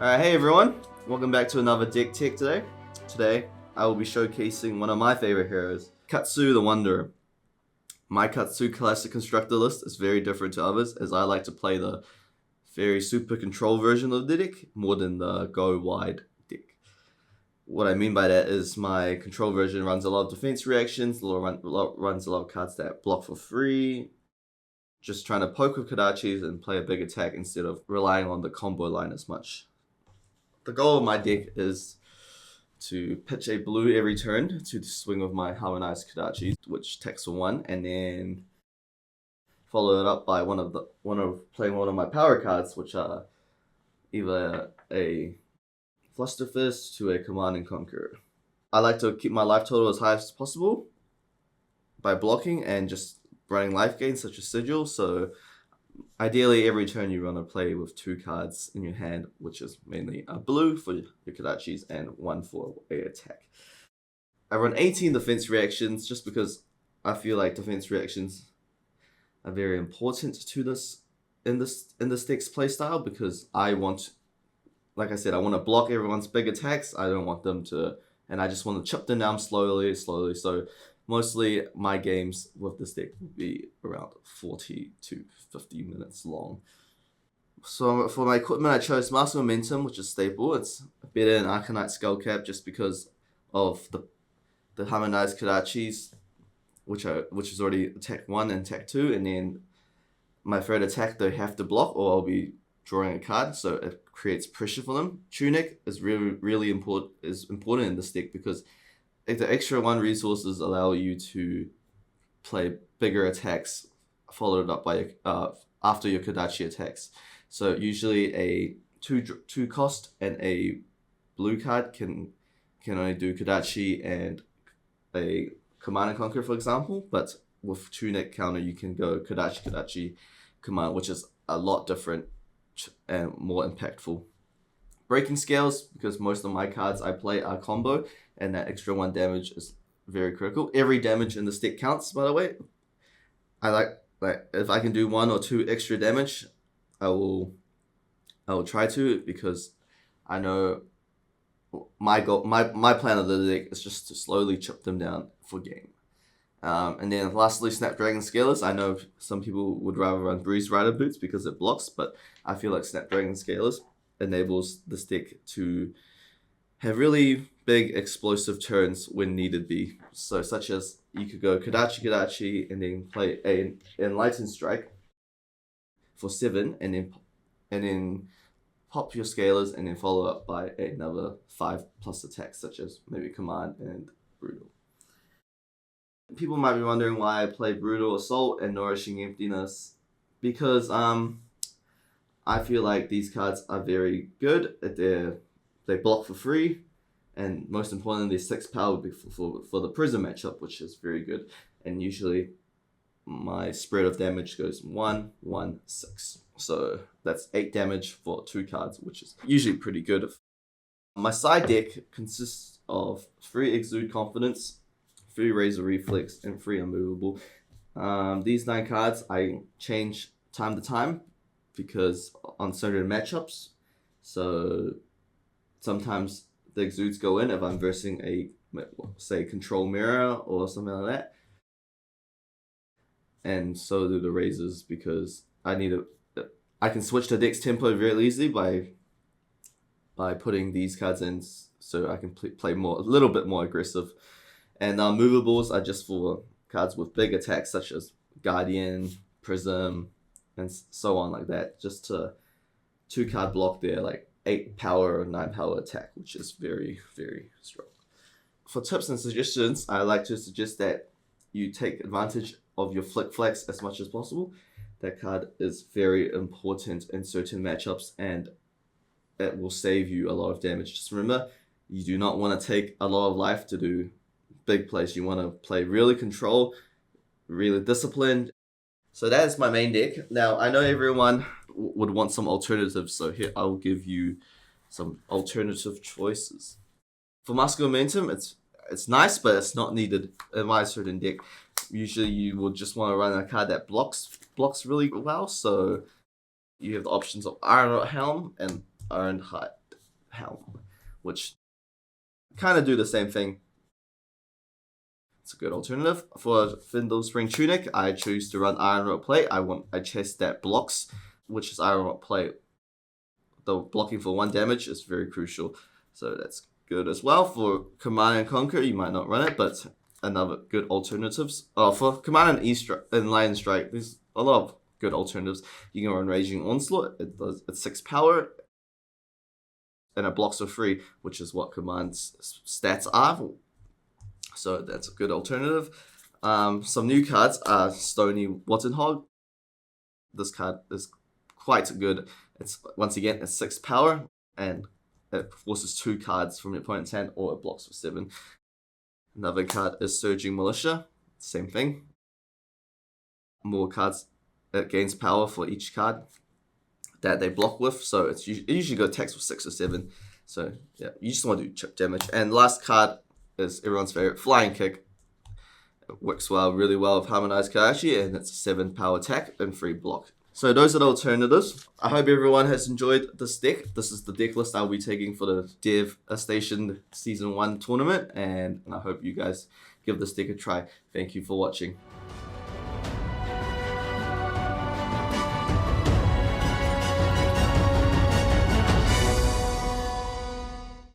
Alright, hey everyone, welcome back to another deck tech today. Today, I will be showcasing one of my favorite heroes, Katsu the Wanderer. My Katsu classic constructor list is very different to others, as I like to play the very super control version of the deck more than the go wide deck. What I mean by that is my control version runs a lot of defense reactions, runs a lot of cards that block for free, just trying to poke with Kodachis and play a big attack instead of relying on the combo line as much. The goal of my deck is to pitch a blue every turn to swing with my harmonized Kodachis, which attacks for 1, and then follow it up by playing one of my power cards, which are either a Flusterfist to a Command and Conquer. I like to keep my life total as high as possible by blocking and just running life gains such as Sigil, so ideally every turn you want to play with 2 cards in your hand, which is mainly a blue for your Kodachis and 1 for a attack. I run 18 defense reactions just because I feel like defense reactions are very important to this in this deck's playstyle, because I want, like I said, I want to block everyone's big attacks. I don't want them to, and I just want to chip them down slowly. So mostly my games with this deck will be around 40 to 50 minutes long. So for my equipment, I chose Mask of Momentum, which is staple. It's better than Arcanite Skullcap just because of the harmonized Kodachis, which is already attack 1 and attack 2, and then my third attack they have to block or I'll be drawing a card, so it creates pressure for them. Tunic is really important in this deck because the extra 1 resources allow you to play bigger attacks followed up by after your Kodachi attacks. So usually a 2 cost and a blue card can only do Kodachi and a Command and Conquer, for example, but with Tunic counter you can go Kodachi, Command, which is a lot different and more impactful. Breaking Scales, because most of my cards I play are combo, and that extra 1 damage is very critical. Every damage in this deck counts, by the way. I like if I can do 1 or 2 extra damage, I will try to, because I know my goal, my plan of the deck is just to slowly chip them down for game. And then lastly, Snapdragon Scalers. I know some people would rather run Breeze Rider Boots because it blocks, but I feel like Snapdragon Scalers enables this deck to have really big explosive turns when needed be. So such as you could go Kodachi and then play a Enlightened Strike for 7 and then pop your Scalers and then follow up by another 5+ attacks such as maybe Command and Brutal. People might be wondering why I play Brutal Assault and Nourishing Emptiness, because I feel like these cards are very good. They block for free, and most importantly, they're 6 power for the Prism matchup, which is very good. And usually, my spread of damage goes 1, 1, 6. So that's 8 damage for 2 cards, which is usually pretty good. My side deck consists of 3 Exude Confidence, 3 Razor Reflex, and 3 Unmovable. These 9 cards I change time to time because on certain matchups. So sometimes the Exudes go in if I'm versing a, say, Control Mirror or something like that. And so do the Razors, because I can switch the deck's tempo very easily by putting these cards in, so I can play a little bit more aggressive. And movables are just for cards with big attacks such as Guardian, Prism, and so on like that. Just to 2 card block there, like 8 power or 9 power attack, which is very, very strong. For tips and suggestions, I like to suggest that you take advantage of your Flick Flex as much as possible. That card is very important in certain matchups and it will save you a lot of damage. Just remember, you do not want to take a lot of life to do big plays. You want to play really control, really disciplined. So that is my main deck. Now, I know everyone would want some alternatives, so here I'll give you some alternative choices. For Mask of Momentum, it's nice, but it's not needed in my certain deck. Usually you will just want to run a card that blocks really well, so you have the options of Iron Helm and Iron health, which kind of do the same thing. It's a good alternative. For Findle Spring Tunic, I choose to run Iron Rod Plate. I want a chest that blocks, which is Iron Rod Plate. The blocking for 1 damage is very crucial, so that's good as well. For Command and Conquer, you might not run it, but another good alternatives. For Command and Lion Strike, there's a lot of good alternatives. You can run Raging Onslaught. It's 6 power, and it blocks for 3, which is what Command's stats are. So that's a good alternative. Some new cards are Stony Wattenhog. This card is quite good. It's once again it's 6 power, and it forces 2 cards from your opponent's hand, or it blocks for 7. Another card is Surging Militia. Same thing. More cards. It gains power for each card that they block with. So it usually go attacks with 6 or 7. So yeah, you just want to do chip damage. And last card is everyone's favorite, Flying Kick. It works really well with Harmonized Karashi, and it's a 7 power attack and 3 block. So those are the alternatives. I hope everyone has enjoyed this deck. This is the deck list I'll be taking for the Dev-astation Season 1 tournament, and I hope you guys give this deck a try. Thank you for watching.